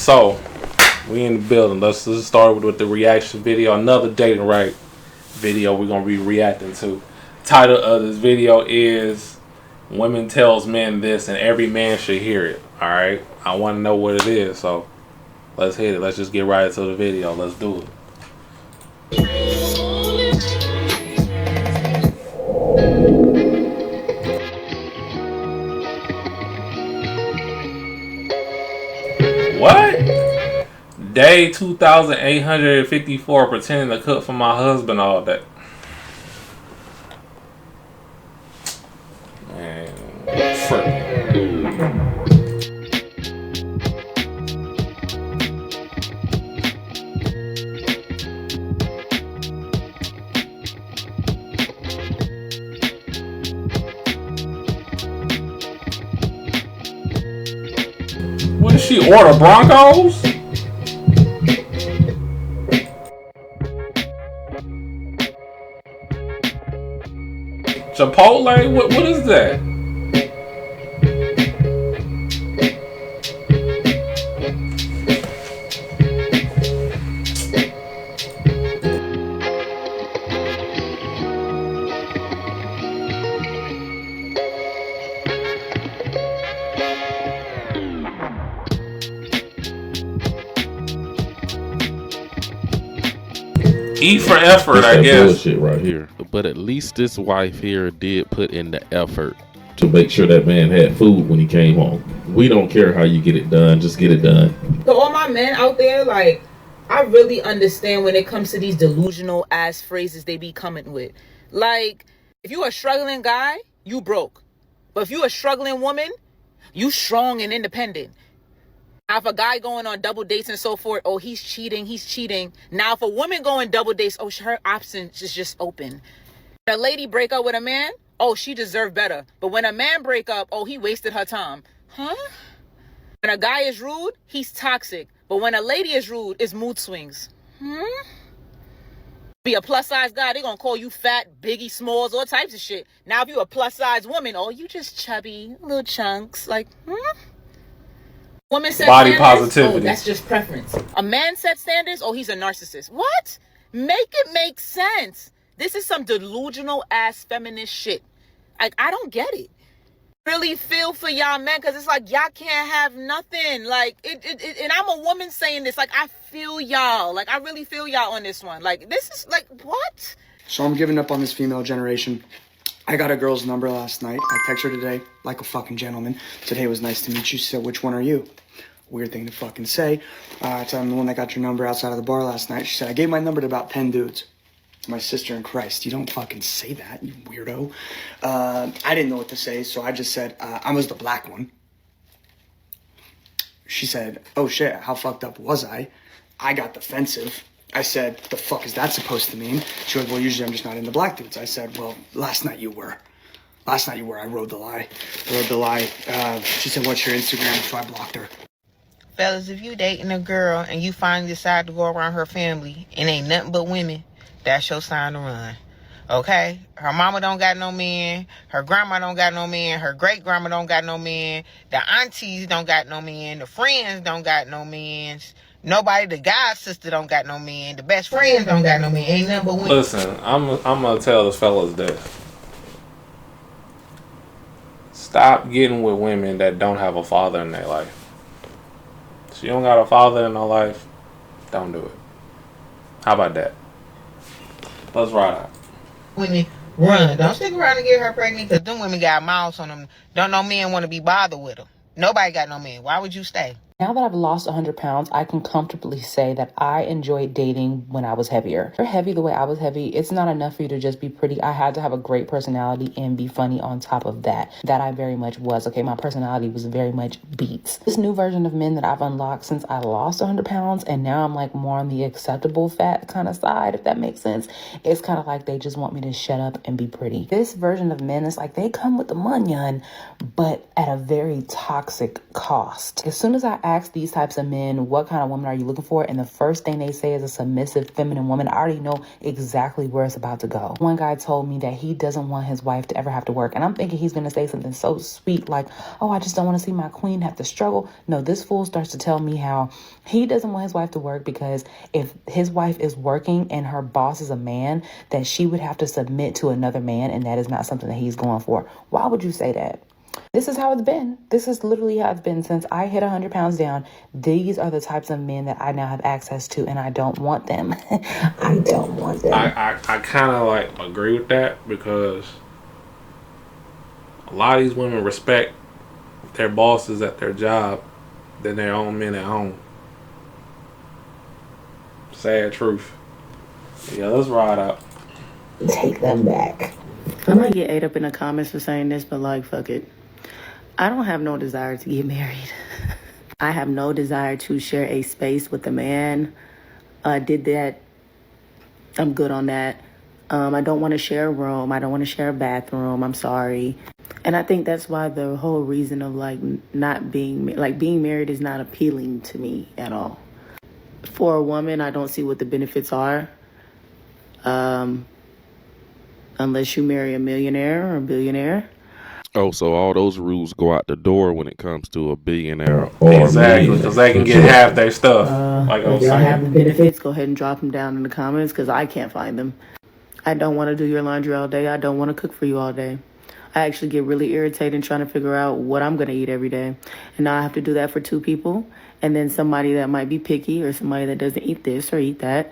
So, we in the building. Let's just start with the reaction video. Another dating right video we're going to be reacting to. Title of this video is Women Tells Men This and Every Man Should Hear It. Alright? I want to know what it is, so let's hit it. Let's just get right into the video. Let's do it. What? Day 2,854 pretending to cook for my husband all day. Man, frick. What did she order? Broncos? Chipotle? What is that? E for effort, I guess. Bullshit right here. But at least this wife here did put in the effort to make sure that man had food when he came home. We don't care how you get it done, just get it done. So all my men out there, like, I really understand when it comes to these delusional ass phrases they be coming with. Like, if you a struggling guy, you broke. But if you a struggling woman, you strong and independent. Now, if a guy going on double dates and so forth, oh, he's cheating. Now, if a woman going double dates, oh, her options is just open. When a lady break up with a man, oh, she deserved better. But when a man break up, oh, he wasted her time. Huh? When a guy is rude, he's toxic. But when a lady is rude, it's mood swings. Be a plus size guy, they gonna call you fat, Biggie Smalls, all types of shit. Now, if you a plus size woman, oh, you just chubby, little chunks. Like, Woman set body standards, positivity. oh, that's just preference. A man set standards, oh, he's a narcissist. What? Make it make sense. This is some delusional ass feminist shit. Like, I don't get it. Really feel for y'all men, because it's like y'all can't have nothing. Like, and I'm a woman saying this. Like, I feel y'all. Like, I really feel y'all on this one. Like, this is like, what? So I'm giving up on this female generation. I got a girl's number last night. I texted her today like a fucking gentleman. Said, hey, it was nice to meet you. She said, which one are you? Weird thing to fucking say. I told him the one that got your number outside of the bar last night. She said, I gave my number to about 10 dudes. My sister in Christ. You don't fucking say that, you weirdo. I didn't know what to say, so I just said, I was the black one. She said, oh shit, how fucked up was I? I got defensive. I said, the fuck is that supposed to mean? She goes, well, usually I'm just not into black dudes. I said, well, last night you were. Last night you were. I rode the lie. She said, what's your Instagram? So I blocked her. Fellas, if you dating a girl and you finally decide to go around her family and ain't nothing but women, that's your sign to run. Okay? Her mama don't got no man. Her grandma don't got no man. Her great grandma don't got no man. The aunties don't got no man. The friends don't got no man. Nobody, the god sister don't got no man. The best friends don't got no man. Ain't nothing but women. Listen, I'm gonna tell this fellas this. Stop getting with women that don't have a father in their life. If you don't got a father in their life, don't do it. How about that? Let's ride out. Women, run. Don't stick around and get her pregnant, because them women got mouths on them. Don't no men want to be bothered with them. Nobody got no man. Why would you stay? Now that I've lost 100 pounds, I can comfortably say that I enjoyed dating when I was heavier. If you're heavy the way I was heavy, it's not enough for you to just be pretty. I had to have a great personality and be funny on top of that. That I very much was. Okay, my personality was very much beats. This new version of men that I've unlocked since I lost 100 pounds, and now I'm like more on the acceptable fat kind of side, if that makes sense. It's kind of like they just want me to shut up and be pretty. This version of men is like they come with the munyan, but at a very toxic cost. As soon as I ask these types of men, what kind of woman are you looking for? And the first thing they say is a submissive, feminine woman. I already know exactly where it's about to go. One guy told me that he doesn't want his wife to ever have to work. And I'm thinking he's going to say something so sweet like, oh, I just don't want to see my queen have to struggle. No, this fool starts to tell me how he doesn't want his wife to work because if his wife is working and her boss is a man, then she would have to submit to another man. And that is not something that he's going for. Why would you say that? This is how it's been. This is literally how it's been since I hit 100 pounds down. These are the types of men that I now have access to, and I don't want them. I don't want them. I kind of like agree with that because a lot of these women respect their bosses at their job than their own men at home. Sad truth. Yeah, let's ride out. Take them back. I might get ate up in the comments for saying this, but like, fuck it. I don't have no desire to get married. I have no desire to share a space with a man. I did that. I'm good on that. I don't want to share a room. I don't want to share a bathroom. I'm sorry. And I think that's why the whole reason of like not being, like being married is not appealing to me at all. For a woman, I don't see what the benefits are. Unless you marry a millionaire or a billionaire. Oh, so all those rules go out the door when it comes to a billionaire or exactly, because they can get half their stuff. Like I was if y'all saying. have the benefits, go ahead and drop them down in the comments because I can't find them. I don't want to do your laundry all day. I don't want to cook for you all day. I actually get really irritated trying to figure out what I'm going to eat every day. And now I have to do that for 2 people. And then somebody that might be picky or somebody that doesn't eat this or eat that.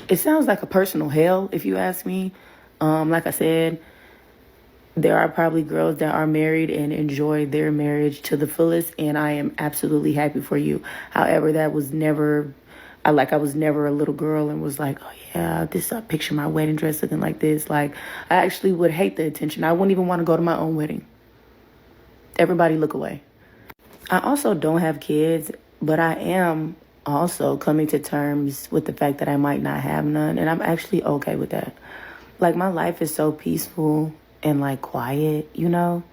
It sounds like a personal hell, if you ask me. Like I said, there are probably girls that are married and enjoy their marriage to the fullest, and I am absolutely happy for you. However, that was never, I was never a little girl and was like, oh yeah, I picture my wedding dress looking like this. Like, I actually would hate the attention. I wouldn't even want to go to my own wedding. Everybody look away. I also don't have kids, but I am also coming to terms with the fact that I might not have none, and I'm actually okay with that. Like, my life is so peaceful and like quiet, you know?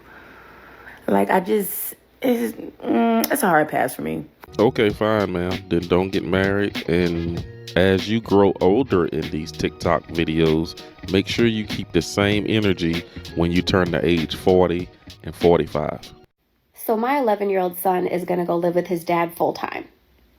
Like, it's a hard pass for me. Okay, fine, ma'am. Then don't get married. And as you grow older in these TikTok videos, make sure you keep the same energy when you turn to age 40 and 45. So my 11-year-old son is going to go live with his dad full time.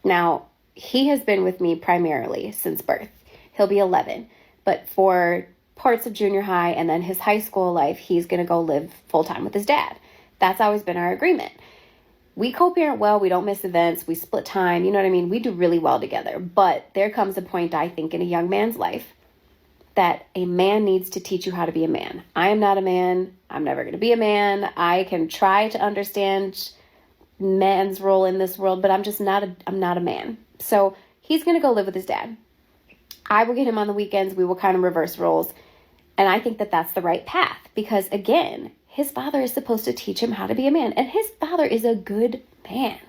Now, he has been with me primarily since birth. He'll be 11. But for parts of junior high and then his high school life, he's going to go live full time with his dad. That's always been our agreement. We co-parent well. We don't miss events. We split time. You know what I mean? We do really well together. But there comes a point, I think, in a young man's life that a man needs to teach you how to be a man. I am not a man. I'm never going to be a man. I can try to understand man's role in this world, but I'm not a man. So he's going to go live with his dad. I will get him on the weekends. We will kind of reverse roles. And I think that that's the right path because, again, his father is supposed to teach him how to be a man. And his father is a good man.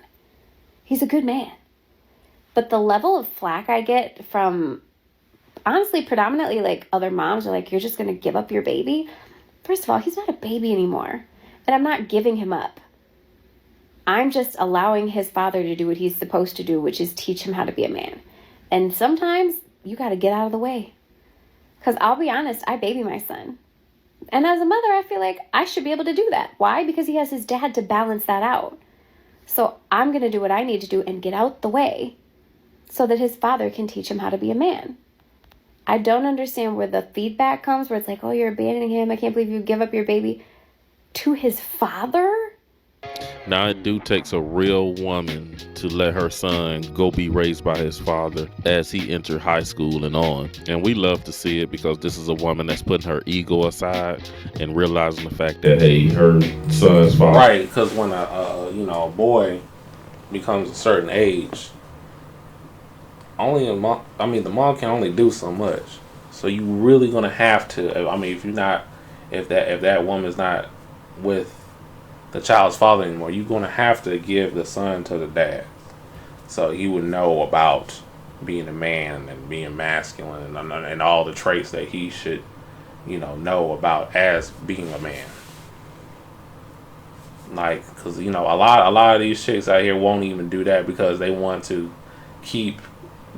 He's a good man. But the level of flack I get from, honestly, predominantly like other moms are like, you're just going to give up your baby? First of all, he's not a baby anymore. And I'm not giving him up. I'm just allowing his father to do what he's supposed to do, which is teach him how to be a man. And sometimes you got to get out of the way. Because I'll be honest, I baby my son. And as a mother, I feel like I should be able to do that. Why? Because he has his dad to balance that out. So I'm going to do what I need to do and get out the way so that his father can teach him how to be a man. I don't understand where the feedback comes, where it's like, oh, you're abandoning him. I can't believe you give up your baby to his father. Now, it do takes a real woman to let her son go be raised by his father as he enter high school and on. And we love to see it because this is a woman that's putting her ego aside and realizing the fact that, hey, her son's father. Right, because when a boy becomes a certain age, the mom can only do so much. So you really gonna have to. I mean, if that woman's not with the child's father anymore, you're gonna have to give the son to the dad, so he would know about being a man and being masculine and all the traits that he should, know about as being a man. Like, because you know, a lot of these chicks out here won't even do that because they want to keep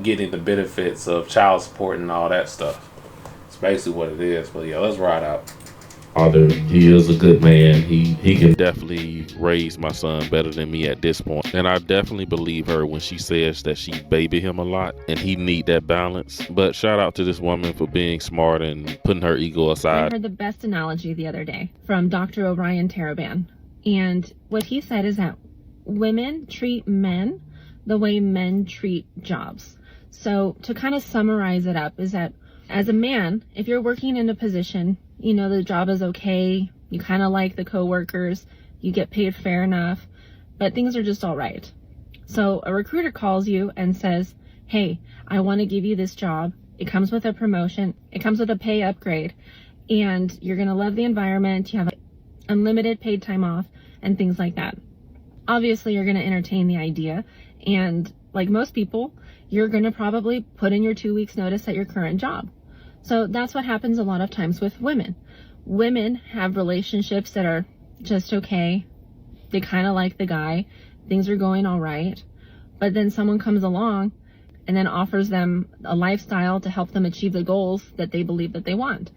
getting the benefits of child support and all that stuff. It's basically what it is. But yeah, let's ride out. Father, he is a good man. He can definitely raise my son better than me at this point. And I definitely believe her when she says that she baby him a lot and he need that balance. But shout out to this woman for being smart and putting her ego I aside. heard the best analogy the other day from Dr. O'Brien Taraban. And what he said is that women treat men the way men treat jobs. So to kind of summarize it up is that as a man, if you're working in a position, you know, the job is okay, you kind of like the coworkers, you get paid fair enough, but things are just all right. So a recruiter calls you and says, hey, I want to give you this job. It comes with a promotion, it comes with a pay upgrade, and you're going to love the environment, you have unlimited paid time off and things like that. Obviously, you're going to entertain the idea, and like most people, you're going to probably put in your 2 weeks notice at your current job. So that's what happens a lot of times with women. Women have relationships that are just okay. They kind of like the guy. Things are going all right. But then someone comes along and then offers them a lifestyle to help them achieve the goals that they believe that they want.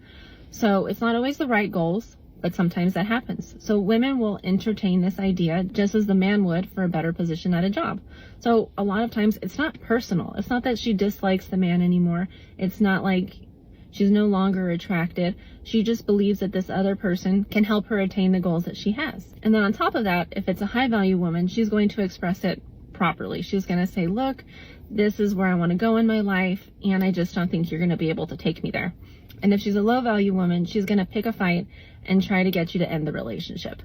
So it's not always the right goals, but sometimes that happens. So women will entertain this idea just as the man would for a better position at a job. So a lot of times it's not personal. It's not that she dislikes the man anymore. It's not like she's no longer attracted. She just believes that this other person can help her attain the goals that she has. And then on top of that, if it's a high value woman, she's going to express it properly. She's going to say, look, this is where I want to go in my life, and I just don't think you're going to be able to take me there. And if she's a low value woman, she's going to pick a fight and try to get you to end the relationship.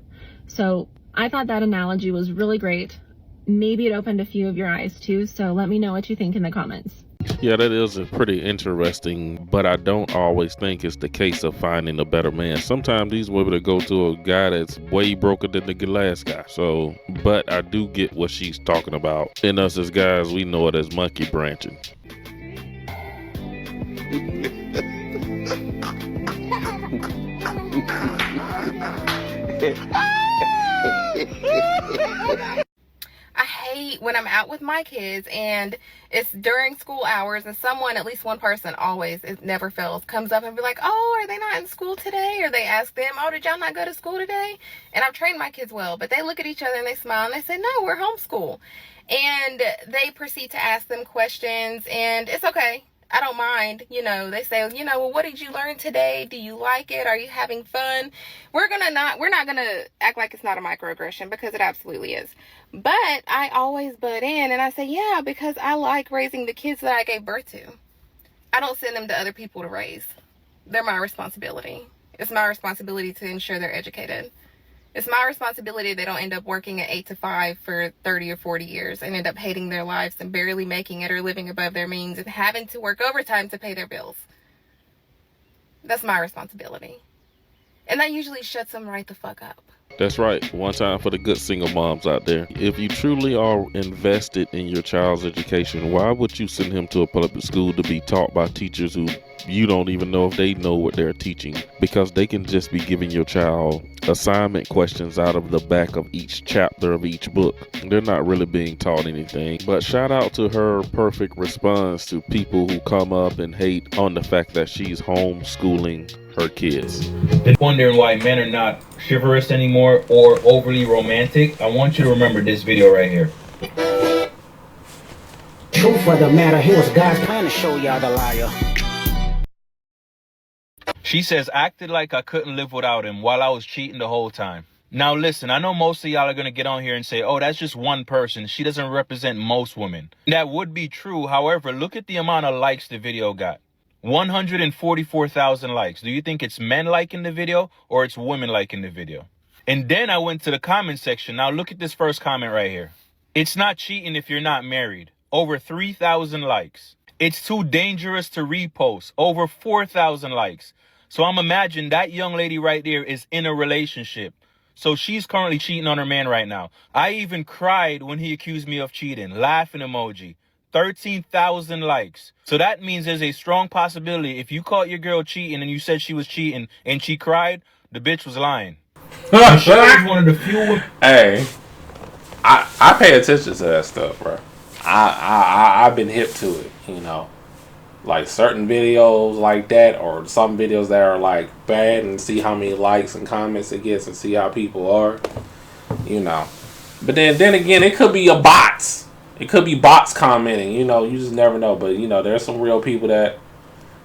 So I thought that analogy was really great. Maybe it opened a few of your eyes too. So let me know what you think in the comments. Yeah, that is a pretty interesting, but I don't always think it's the case of finding a better man. Sometimes these women go to a guy that's way broker than the last guy. So, but I do get what she's talking about. And us as guys, we know it as monkey branching. I hate when I'm out with my kids and it's during school hours and someone, at least one person always, it never fails, comes up and be like, oh, are they not in school today? Or they ask them, oh, did y'all not go to school today? And I've trained my kids well, but they look at each other and they smile and they say, no, we're homeschool. And they proceed to ask them questions, and it's okay. I don't mind. You know, they say, you know, well, what did you learn today? Do you like it? Are you having fun? We're not gonna act like it's not a microaggression, because it absolutely is. But I always butt in and I say, yeah, because I like raising the kids that I gave birth to. I don't send them to other people to raise. They're my responsibility. It's my responsibility to ensure they're educated. It's my responsibility they don't end up working at 8 to 5 for 30 or 40 years and end up hating their lives and barely making it or living above their means and having to work overtime to pay their bills. That's my responsibility. And that usually shuts them right the fuck up. That's right. One time for the good single moms out there. If you truly are invested in your child's education, why would you send him to a public school to be taught by teachers who you don't even know if they know what they're teaching? Because they can just be giving your child assignment questions out of the back of each chapter of each book. They're not really being taught anything. But shout out to her perfect response to people who come up and hate on the fact that she's homeschooling her kids. Wondering why men are not chivalrous anymore or overly romantic? I want you to remember this video right here. Truth of the matter, here was God's plan to show y'all the liar. She says, acted like I couldn't live without him while I was cheating the whole time. Now listen, I know most of y'all are going to get on here and say, oh, that's just one person. She doesn't represent most women. That would be true. However, look at the amount of likes the video got. 144,000 likes. Do you think it's men liking the video or it's women liking the video? And then I went to the comment section. Now look at this first comment right here. It's not cheating if you're not married. Over 3,000 likes. It's too dangerous to repost. Over 4,000 likes. So I'm imagining that young lady right there is in a relationship. So she's currently cheating on her man right now. I even cried when he accused me of cheating. Laughing emoji. 13,000 likes. So that means there's a strong possibility if you caught your girl cheating and you said she was cheating and she cried, the bitch was lying. Michelle is one of the few women. Hey, I pay attention to that stuff, bro. I've been hip to it, you know. Like certain videos like that, or some videos that are like bad, and see how many likes and comments it gets, and see how people are, you know. But then again, it could be a bots. It could be bots commenting, you know. You just never know. But you know, there's some real people that,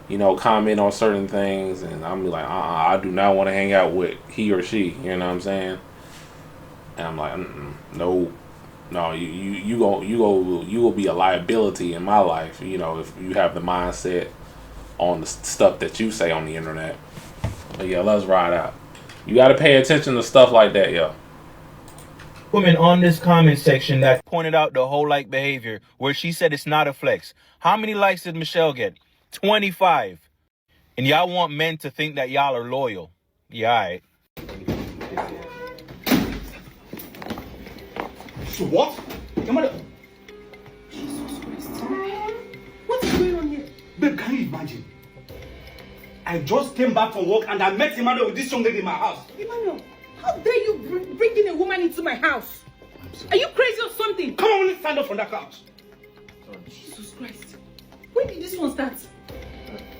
you know, comment on certain things, and I'm like, I do not want to hang out with he or she. You know what I'm saying? And I'm like, no, you will be a liability in my life. You know, if you have the mindset on the stuff that you say on the internet. But yeah, let's ride out. You got to pay attention to stuff like that, yo. Women on this comment section that pointed out the whole like behavior where she said it's not a flex. How many likes did Michelle get? 25. And y'all want men to think that y'all are loyal. Yeah, alright. So what? Your mother. Jesus Christ. What is going on here? Babe, can you imagine? I just came back from work and I met Emmanuel with this young lady in my house. Emmanuel, how dare you bring in a woman into my house? Are you crazy or something? Come on, let's stand up from that couch. Jesus Christ. When did this one start?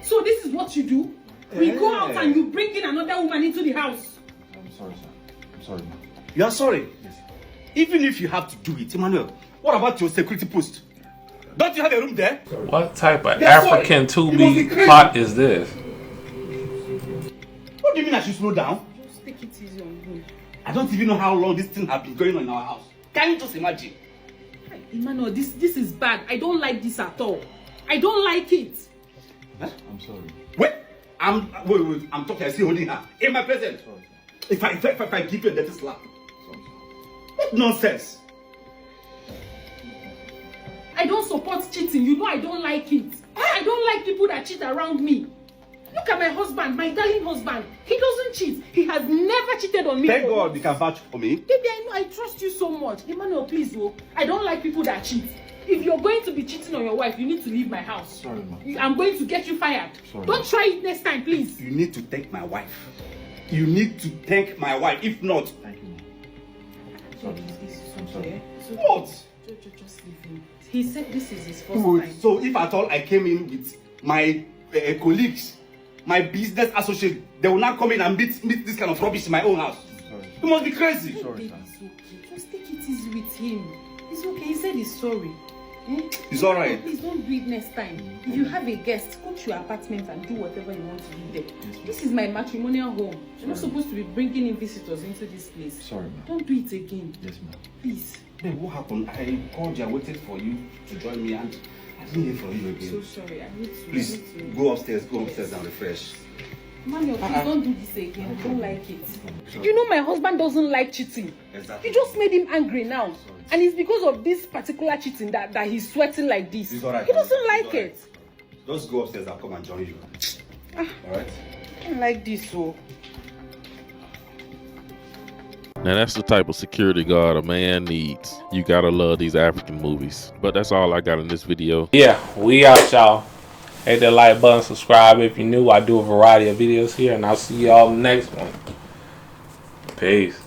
So this is what you do? We go out and you bring in another woman into the house. I'm sorry, sir. I'm sorry, ma'am. You are sorry? Yes. Even if you have to do it, Emmanuel, what about your security post? Don't you have a room there? What type of African to-be plot is this? What do you mean I should slow down? Just take it easy on him. I don't even know how long this thing has been going on in our house. Can you just imagine? Hey, Emmanuel, this is bad. I don't like this at all. I don't like it. Huh? I'm sorry. Wait, I'm talking. I see holding her in my presence. If I give you a dirty slap. What nonsense! I don't support cheating. You know I don't like it. I don't like people that cheat around me. Look at my husband, my darling husband. He doesn't cheat. He has never cheated on me. Thank God you can vouch for me. Baby, I know I trust you so much. Emmanuel, please, oh. I don't like people that cheat. If you're going to be cheating on your wife, you need to leave my house. Sorry, ma'am. I'm going to get you fired. Sorry, don't try it next time, please. You need to thank my wife. You need to thank my wife. If not, thank you, ma'am. Sorry. I'm sorry. What? Just leave him. He said this is his first time. So if at all I came in with my colleagues, my business associates, they will not come in and meet this kind of rubbish in my own house. Sorry. You must be crazy. Sorry, it's okay. Just take it easy with him. It's okay. He said he's sorry. It's alright. Please don't do it next time. If you have a guest, go to your apartment and do whatever you want to do there. Yes, this is my matrimonial home. You're not supposed to be bringing in visitors into this place. Sorry, ma'am. Don't do it again. Yes, ma'am. Please. Babe, what happened? I called you, I waited for you to join me, and I didn't hear from you again. I'm so sorry. I need to. Please, go upstairs and refresh. Manuel, please don't do this again. I don't like it. You know my husband doesn't like cheating. Exactly. You just made him angry now. And it's because of this particular cheating that he's sweating like this. It's alright. He doesn't like it. Just go upstairs, I'll come and join you. Alright? I don't like this, so. Now that's the type of security guard a man needs. You gotta love these African movies. But that's all I got in this video. Yeah, we out, y'all. Hit that like button, subscribe if you're new. I do a variety of videos here, and I'll see y'all in the next one. Peace.